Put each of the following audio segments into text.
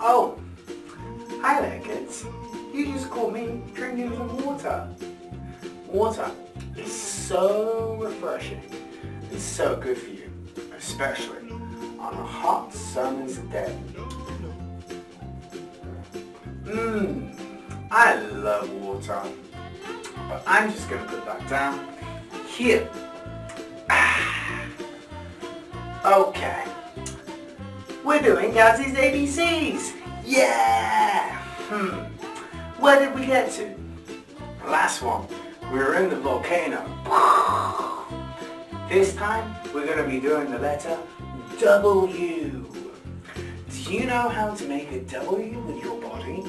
Oh, hi there kids. You just caught me drinking some water. Water is so refreshing and so good for you, especially on a hot summer's day. I love water, but I'm just going to put that down here. Okay, we're doing Gazzi's ABCs. Yeah! Where did we get to? Last one, we were in the volcano. This time, we're going to be doing the letter W. Do you know how to make a W with your body?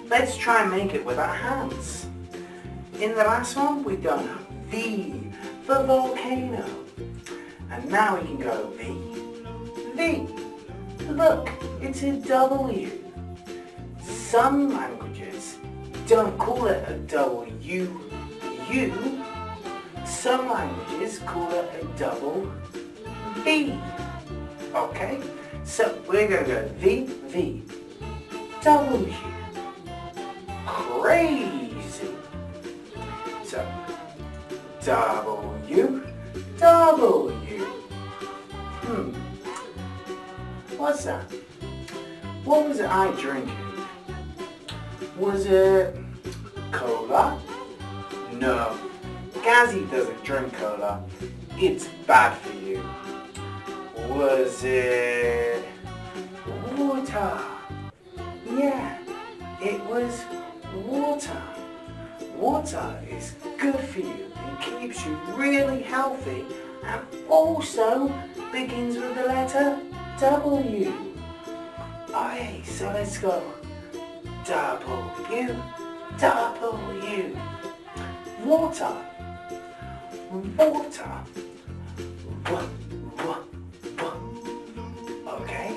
Let's try and make it with our hands. In the last one, we've done V for volcano. And now we can go V. V. Look, it's a W. Some languages don't call it a W, U. Some languages call it a double V. Okay? So we're going to go V, V, W. Crazy. So, W, W. What's that? What was I drinking? Was it cola? No. Gazzi doesn't drink cola. It's bad for you. Was it water? Yeah, it was water. Water is good for you and keeps you really healthy and also begins with the letter W. Alright, so let's go. W, W. Water, water. W, W, W. Okay.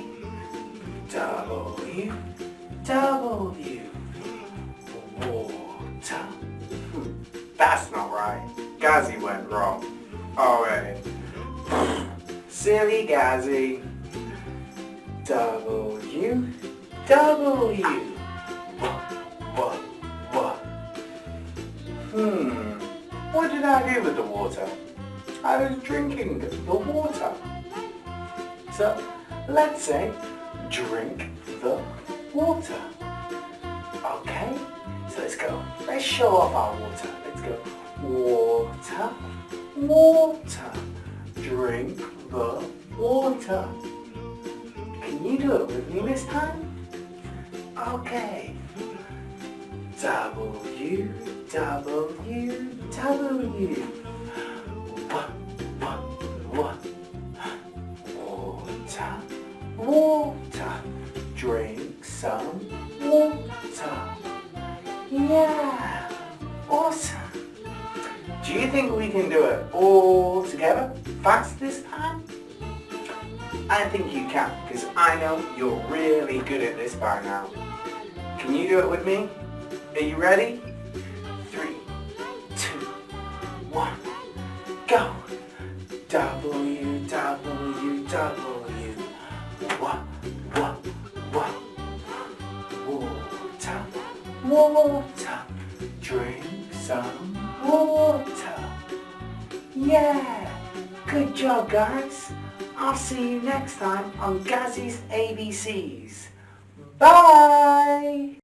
W, W. Water. That's not right. Gazzi went wrong. Alright. Silly Gazzi. W, W. What did I do with the water? I was drinking the water. So, let's say, drink the water. Okay? So let's go. Let's show off our water. Let's go. Water, water. Drink the water. Can you do it with me this time? Okay. W, W, W. Water, water. Drink some water. Yeah, awesome. Do you think we can do it all together fast this time? I think you can, because I know you're really good at this by now. Can you do it with me? Are you ready? 3, 2, 1, go! W, W, W. Water, water. Drink some water. Yeah! Good job, guys. I'll see you next time on Gazzi's ABCs. Bye!